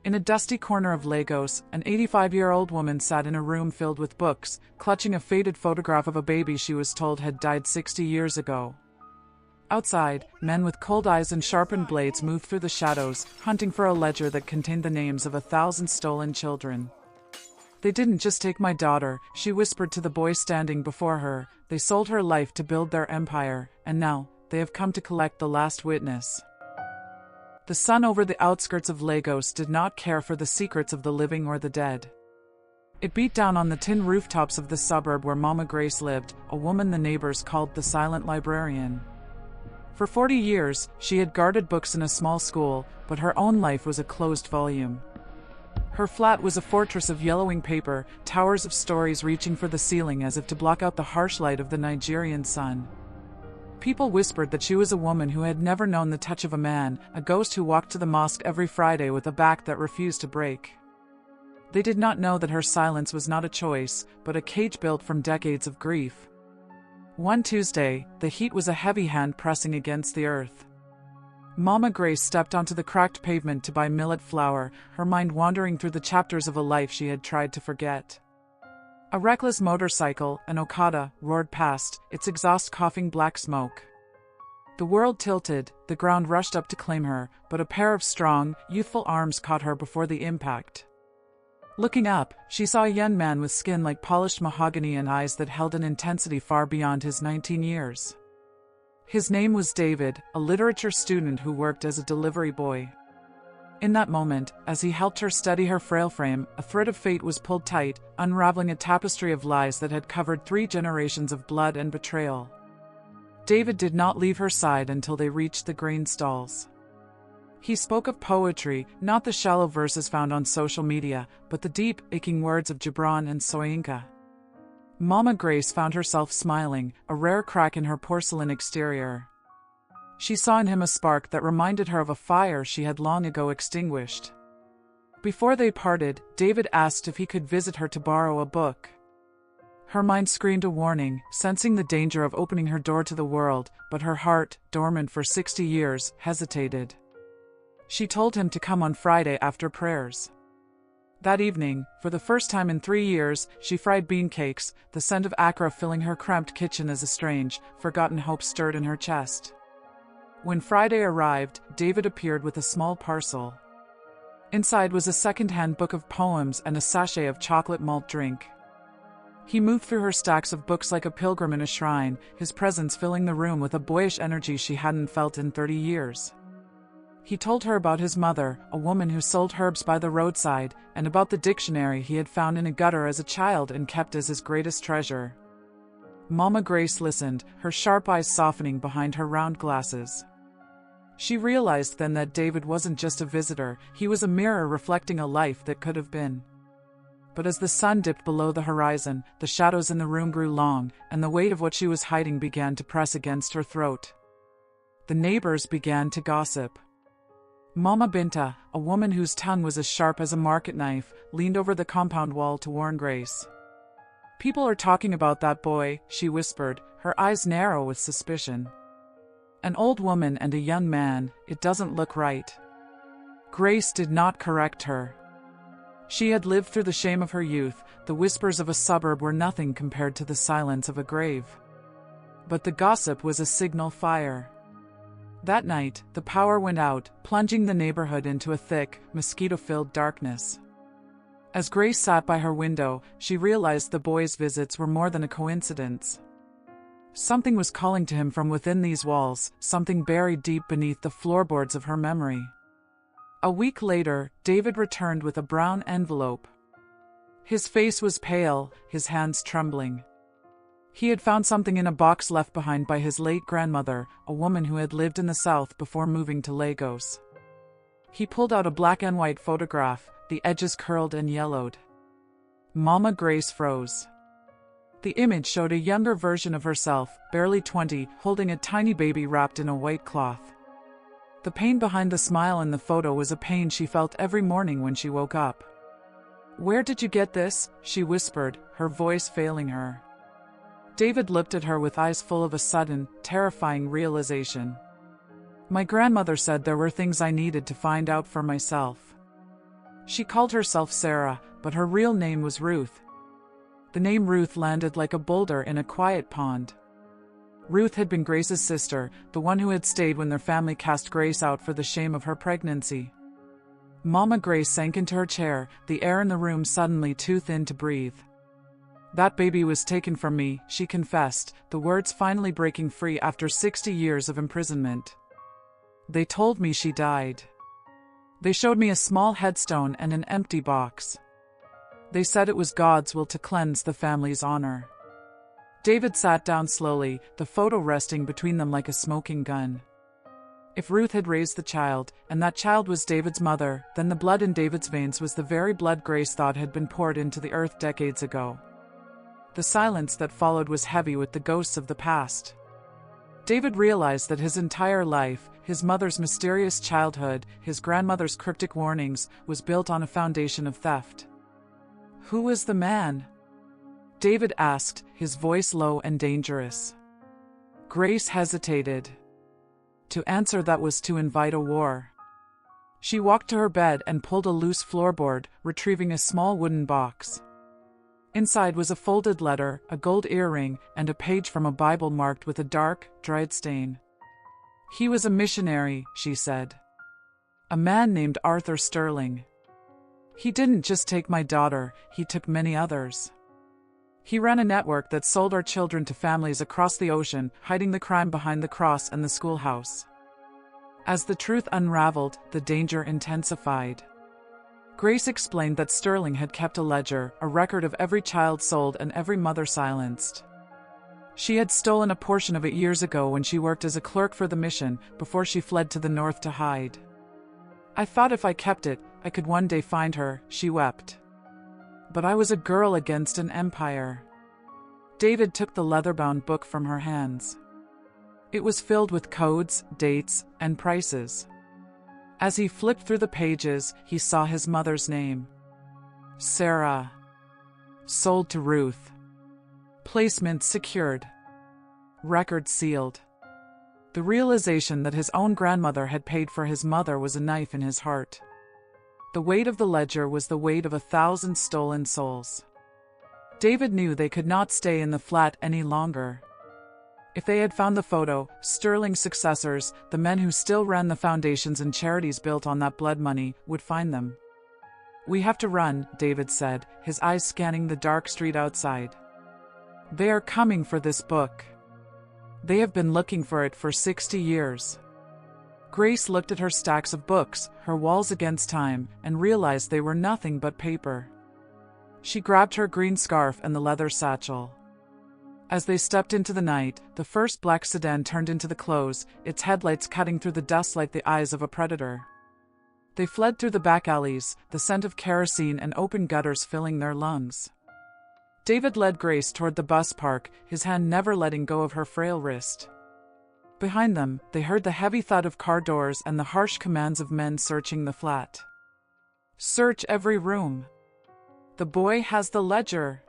In a dusty corner of Lagos, an 85-year-old woman sat in a room filled with books, clutching a faded photograph of a baby she was told had died 60 years ago. Outside, men with cold eyes and sharpened blades moved through the shadows, hunting for a ledger that contained the names of 1,000 stolen children. "They didn't just take my daughter," she whispered to the boy standing before her. "They sold her life to build their empire, and now, they have come to collect the last witness." The sun over the outskirts of Lagos did not care for the secrets of the living or the dead. It beat down on the tin rooftops of the suburb where Mama Grace lived, a woman the neighbors called the silent librarian. For 40 years, she had guarded books in a small school, but her own life was a closed volume. Her flat was a fortress of yellowing paper, towers of stories reaching for the ceiling as if to block out the harsh light of the Nigerian sun. People whispered that she was a woman who had never known the touch of a man, a ghost who walked to the mosque every Friday with a back that refused to break. They did not know that her silence was not a choice, but a cage built from decades of grief. One Tuesday, the heat was a heavy hand pressing against the earth. Mama Grace stepped onto the cracked pavement to buy millet flour, her mind wandering through the chapters of a life she had tried to forget. A reckless motorcycle, an Okada, roared past, its exhaust coughing black smoke. The world tilted, the ground rushed up to claim her, but a pair of strong, youthful arms caught her before the impact. Looking up, she saw a young man with skin like polished mahogany and eyes that held an intensity far beyond his 19 years. His name was David, a literature student who worked as a delivery boy. In that moment, as he helped her steady her frail frame, a thread of fate was pulled tight, unraveling a tapestry of lies that had covered 3 generations of blood and betrayal. David did not leave her side until they reached the grain stalls. He spoke of poetry, not the shallow verses found on social media, but the deep, aching words of Gibran and Soyinka. Mama Grace found herself smiling, a rare crack in her porcelain exterior. She saw in him a spark that reminded her of a fire she had long ago extinguished. Before they parted, David asked if he could visit her to borrow a book. Her mind screamed a warning, sensing the danger of opening her door to the world, but her heart, dormant for 60 years, hesitated. She told him to come on Friday after prayers. That evening, for the first time in 3 years, she fried bean cakes, the scent of Accra filling her cramped kitchen as a strange, forgotten hope stirred in her chest. When Friday arrived, David appeared with a small parcel. Inside was a second-hand book of poems and a sachet of chocolate malt drink. He moved through her stacks of books like a pilgrim in a shrine, his presence filling the room with a boyish energy she hadn't felt in 30 years. He told her about his mother, a woman who sold herbs by the roadside, and about the dictionary he had found in a gutter as a child and kept as his greatest treasure. Mama Grace listened, her sharp eyes softening behind her round glasses. She realized then that David wasn't just a visitor, he was a mirror reflecting a life that could have been. But as the sun dipped below the horizon, the shadows in the room grew long, and the weight of what she was hiding began to press against her throat. The neighbors began to gossip. Mama Binta, a woman whose tongue was as sharp as a market knife, leaned over the compound wall to warn Grace. "People are talking about that boy," she whispered, her eyes narrow with suspicion. "An old woman and a young man, it doesn't look right." Grace did not correct her. She had lived through the shame of her youth, the whispers of a suburb were nothing compared to the silence of a grave. But the gossip was a signal fire. That night, the power went out, plunging the neighborhood into a thick, mosquito-filled darkness. As Grace sat by her window, she realized the boy's visits were more than a coincidence. Something was calling to him from within these walls, something buried deep beneath the floorboards of her memory. A week later, David returned with a brown envelope. His face was pale, his hands trembling. He had found something in a box left behind by his late grandmother, a woman who had lived in the South before moving to Lagos. He pulled out a black and white photograph, the edges curled and yellowed. Mama Grace froze. The image showed a younger version of herself, barely 20, holding a tiny baby wrapped in a white cloth. The pain behind the smile in the photo was a pain she felt every morning when she woke up. "Where did you get this?" she whispered, her voice failing her. David looked at her with eyes full of a sudden, terrifying realization. "My grandmother said there were things I needed to find out for myself." She called herself Sarah, but her real name was Ruth. The name Ruth landed like a boulder in a quiet pond. Ruth had been Grace's sister, the one who had stayed when their family cast Grace out for the shame of her pregnancy. Mama Grace sank into her chair, the air in the room suddenly too thin to breathe. "That baby was taken from me," she confessed, the words finally breaking free after 60 years of imprisonment. "They told me she died. They showed me a small headstone and an empty box. They said it was God's will to cleanse the family's honor." David sat down slowly, the photo resting between them like a smoking gun. If Ruth had raised the child, and that child was David's mother, then the blood in David's veins was the very blood Grace thought had been poured into the earth decades ago. The silence that followed was heavy with the ghosts of the past. David realized that his entire life, his mother's mysterious childhood, his grandmother's cryptic warnings, was built on a foundation of theft. "Who was the man?" David asked, his voice low and dangerous. Grace hesitated. To answer that was to invite a war. She walked to her bed and pulled a loose floorboard, retrieving a small wooden box. Inside was a folded letter, a gold earring, and a page from a Bible marked with a dark, dried stain. "He was a missionary," she said. "A man named Arthur Sterling. He didn't just take my daughter, he took many others. He ran a network that sold our children to families across the ocean, hiding the crime behind the cross and the schoolhouse." As the truth unraveled, the danger intensified. Grace explained that Sterling had kept a ledger, a record of every child sold and every mother silenced. She had stolen a portion of it years ago when she worked as a clerk for the mission, before she fled to the north to hide. "I thought if I kept it, I could one day find her," she wept. "But I was a girl against an empire." David took the leather-bound book from her hands. It was filled with codes, dates, and prices. As he flipped through the pages, he saw his mother's name. Sarah. Sold to Ruth. Placement secured. Record sealed. The realization that his own grandmother had paid for his mother was a knife in his heart. The weight of the ledger was the weight of 1,000 stolen souls. David knew they could not stay in the flat any longer. If they had found the photo, Sterling's successors, the men who still ran the foundations and charities built on that blood money, would find them. "We have to run," David said, his eyes scanning the dark street outside. "They are coming for this book. They have been looking for it for 60 years. Grace looked at her stacks of books, her walls against time, and realized they were nothing but paper. She grabbed her green scarf and the leather satchel. As they stepped into the night, the first black sedan turned into the close, its headlights cutting through the dust like the eyes of a predator. They fled through the back alleys, the scent of kerosene and open gutters filling their lungs. David led Grace toward the bus park, his hand never letting go of her frail wrist. Behind them, they heard the heavy thud of car doors and the harsh commands of men searching the flat. "Search every room. The boy has the ledger."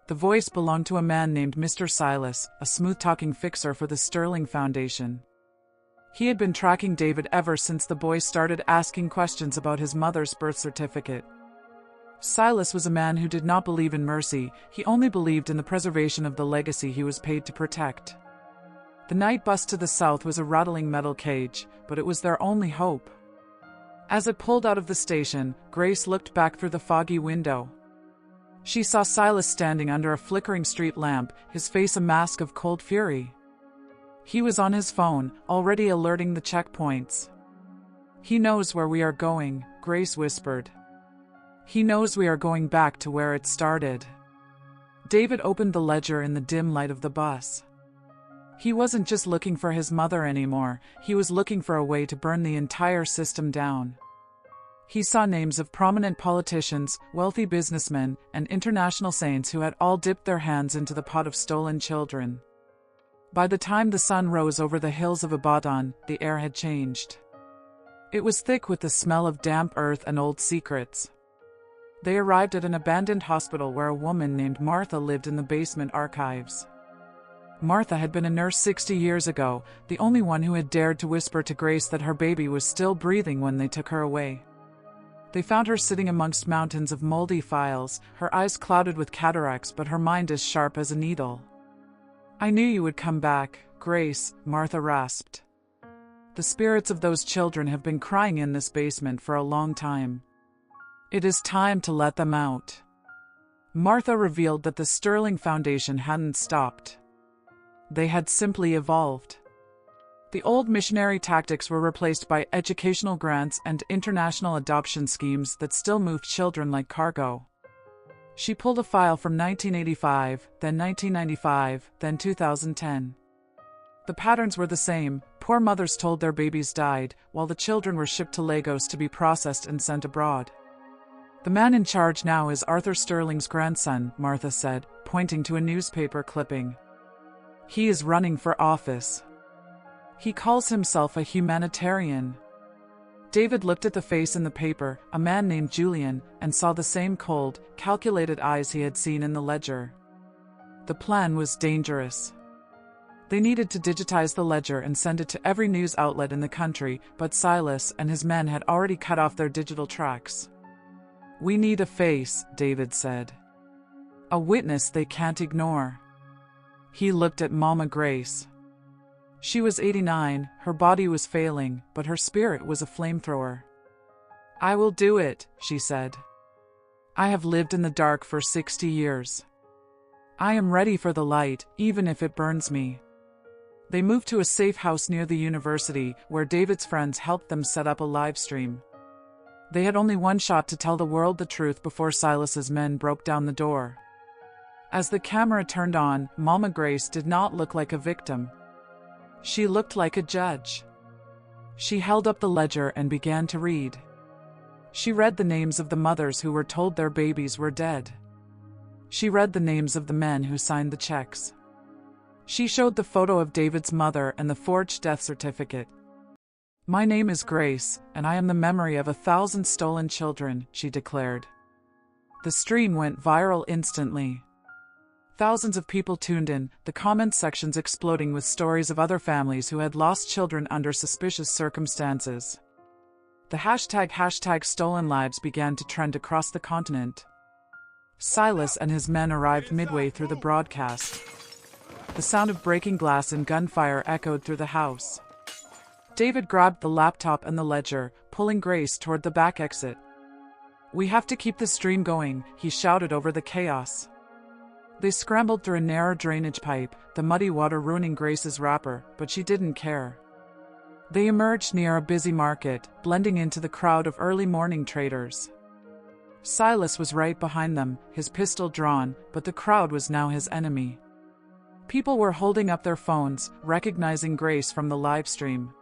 The voice belonged to a man named Mr. Silas, a smooth-talking fixer for the Sterling Foundation. He had been tracking David ever since the boy started asking questions about his mother's birth certificate. Silas was a man who did not believe in mercy, he only believed in the preservation of the legacy he was paid to protect. The night bus to the south was a rattling metal cage, but it was their only hope. As it pulled out of the station, Grace looked back through the foggy window. She saw Silas standing under a flickering street lamp, his face a mask of cold fury. He was on his phone, already alerting the checkpoints. "He knows where we are going," Grace whispered. "He knows we are going back to where it started." David opened the ledger in the dim light of the bus. He wasn't just looking for his mother anymore, he was looking for a way to burn the entire system down. He saw names of prominent politicians, wealthy businessmen, and international saints who had all dipped their hands into the pot of stolen children. By the time the sun rose over the hills of Abaddon, the air had changed. It was thick with the smell of damp earth and old secrets. They arrived at an abandoned hospital where a woman named Martha lived in the basement archives. Martha had been a nurse 60 years ago, the only one who had dared to whisper to Grace that her baby was still breathing when they took her away. They found her sitting amongst mountains of moldy files, her eyes clouded with cataracts but her mind as sharp as a needle. "I knew you would come back, Grace," Martha rasped. "The spirits of those children have been crying in this basement for a long time. It is time to let them out." Martha revealed that the Sterling Foundation hadn't stopped. They had simply evolved. The old missionary tactics were replaced by educational grants and international adoption schemes that still moved children like cargo. She pulled a file from 1985, then 1995, then 2010. The patterns were the same. Poor mothers told their babies died, while the children were shipped to Lagos to be processed and sent abroad. "The man in charge now is Arthur Sterling's grandson," Martha said, pointing to a newspaper clipping. "He is running for office. He calls himself a humanitarian." David looked at the face in the paper, a man named Julian, and saw the same cold, calculated eyes he had seen in the ledger. The plan was dangerous. They needed to digitize the ledger and send it to every news outlet in the country, but Silas and his men had already cut off their digital tracks. "We need a face," David said. "A witness they can't ignore." He looked at Mama Grace. She was 89, her body was failing, but her spirit was a flamethrower. "I will do it," she said. "I have lived in the dark for 60 years. I am ready for the light, even if it burns me." They moved to a safe house near the university, where David's friends helped them set up a live stream. They had only one shot to tell the world the truth before Silas's men broke down the door. As the camera turned on, Mama Grace did not look like a victim. She looked like a judge. She held up the ledger and began to read. She read the names of the mothers who were told their babies were dead. She read the names of the men who signed the checks. She showed the photo of David's mother and the forged death certificate. "My name is Grace, and I am the memory of 1,000 stolen children," she declared. The stream went viral instantly. Thousands of people tuned in, the comment sections exploding with stories of other families who had lost children under suspicious circumstances. The hashtag stolen lives began to trend across the continent. Silas and his men arrived midway through the broadcast. The sound of breaking glass and gunfire echoed through the house. David grabbed the laptop and the ledger, pulling Grace toward the back exit. "We have to keep the stream going," he shouted over the chaos. They scrambled through a narrow drainage pipe, the muddy water ruining Grace's wrapper, but she didn't care. They emerged near a busy market, blending into the crowd of early morning traders. Silas was right behind them, his pistol drawn, but the crowd was now his enemy. People were holding up their phones, recognizing Grace from the live stream.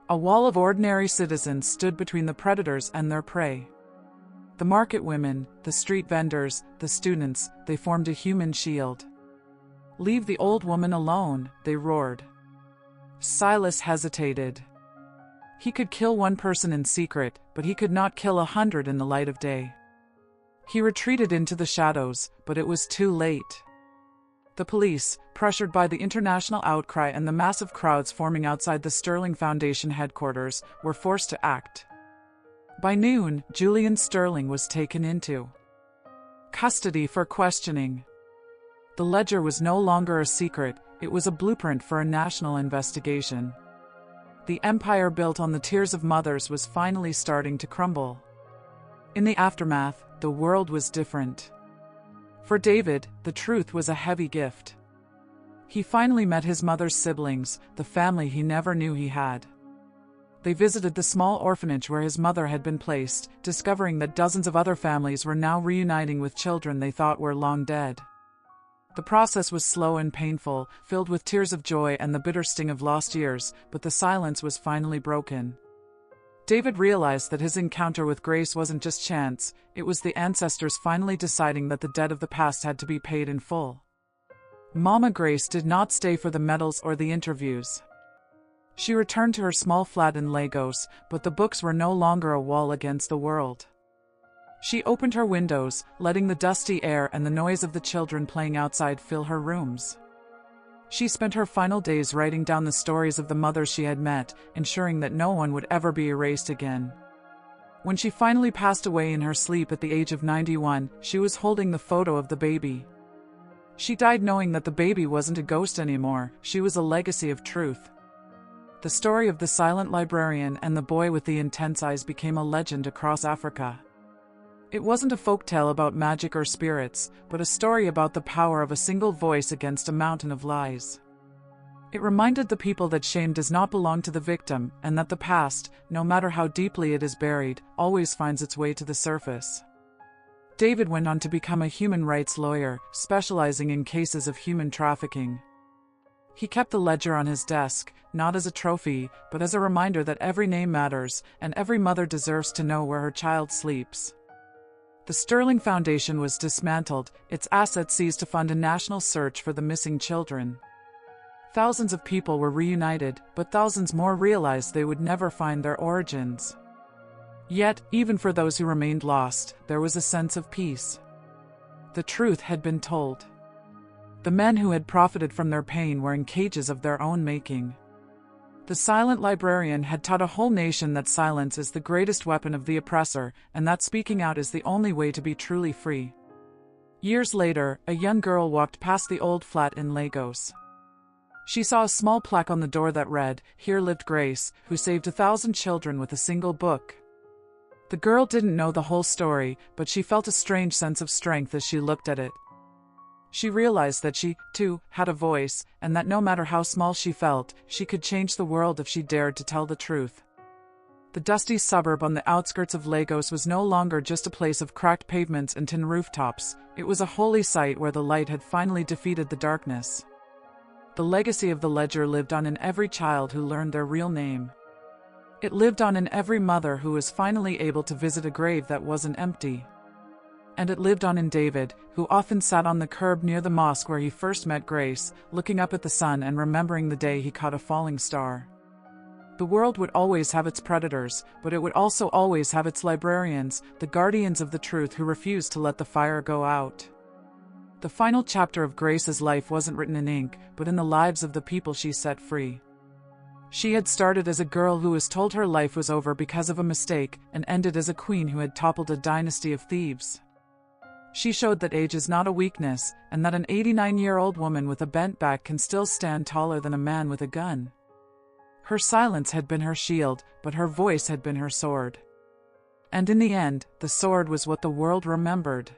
A wall of ordinary citizens stood between the predators and their prey. The market women, the street vendors, the students, they formed a human shield. "Leave the old woman alone," they roared. Silas hesitated. He could kill one person in secret, but he could not kill 100 in the light of day. He retreated into the shadows, but it was too late. The police, pressured by the international outcry and the massive crowds forming outside the Sterling Foundation headquarters, were forced to act. By noon, Julian Sterling was taken into custody for questioning. The ledger was no longer a secret, it was a blueprint for a national investigation. The empire built on the tears of mothers was finally starting to crumble. In the aftermath, the world was different. For David, the truth was a heavy gift. He finally met his mother's siblings, the family he never knew he had. They visited the small orphanage where his mother had been placed, discovering that dozens of other families were now reuniting with children they thought were long dead. The process was slow and painful, filled with tears of joy and the bitter sting of lost years, but the silence was finally broken. David realized that his encounter with Grace wasn't just chance, it was the ancestors finally deciding that the debt of the past had to be paid in full. Mama Grace did not stay for the medals or the interviews. She returned to her small flat in Lagos, but the books were no longer a wall against the world. She opened her windows, letting the dusty air and the noise of the children playing outside fill her rooms. She spent her final days writing down the stories of the mothers she had met, ensuring that no one would ever be erased again. When she finally passed away in her sleep at the age of 91, she was holding the photo of the baby. She died knowing that the baby wasn't a ghost anymore, she was a legacy of truth. The story of the silent librarian and the boy with the intense eyes became a legend across Africa. It wasn't a folktale about magic or spirits, but a story about the power of a single voice against a mountain of lies. It reminded the people that shame does not belong to the victim, and that the past, no matter how deeply it is buried, always finds its way to the surface. David went on to become a human rights lawyer, specializing in cases of human trafficking. He kept the ledger on his desk, not as a trophy, but as a reminder that every name matters, and every mother deserves to know where her child sleeps. The Sterling Foundation was dismantled, its assets seized to fund a national search for the missing children. Thousands of people were reunited, but thousands more realized they would never find their origins. Yet, even for those who remained lost, there was a sense of peace. The truth had been told. The men who had profited from their pain were in cages of their own making. The silent librarian had taught a whole nation that silence is the greatest weapon of the oppressor, and that speaking out is the only way to be truly free. Years later, a young girl walked past the old flat in Lagos. She saw a small plaque on the door that read, "Here lived Grace, who saved 1,000 children with a single book." The girl didn't know the whole story, but she felt a strange sense of strength as she looked at it. She realized that she, too, had a voice, and that no matter how small she felt, she could change the world if she dared to tell the truth. The dusty suburb on the outskirts of Lagos was no longer just a place of cracked pavements and tin rooftops, it was a holy site where the light had finally defeated the darkness. The legacy of the ledger lived on in every child who learned their real name. It lived on in every mother who was finally able to visit a grave that wasn't empty. And it lived on in David, who often sat on the curb near the mosque where he first met Grace, looking up at the sun and remembering the day he caught a falling star. The world would always have its predators, but it would also always have its librarians, the guardians of the truth who refused to let the fire go out. The final chapter of Grace's life wasn't written in ink, but in the lives of the people she set free. She had started as a girl who was told her life was over because of a mistake, and ended as a queen who had toppled a dynasty of thieves. She showed that age is not a weakness, and that an 89-year-old woman with a bent back can still stand taller than a man with a gun. Her silence had been her shield, but her voice had been her sword. And in the end, the sword was what the world remembered.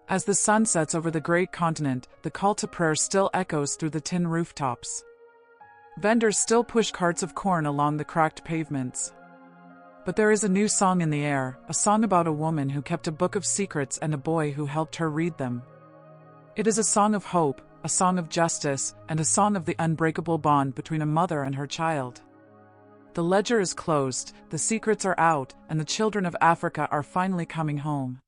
As the sun sets over the great continent, the call to prayer still echoes through the tin rooftops. Vendors still push carts of corn along the cracked pavements. But there is a new song in the air, a song about a woman who kept a book of secrets and a boy who helped her read them. It is a song of hope, a song of justice, and a song of the unbreakable bond between a mother and her child. The ledger is closed, the secrets are out, and the children of Africa are finally coming home.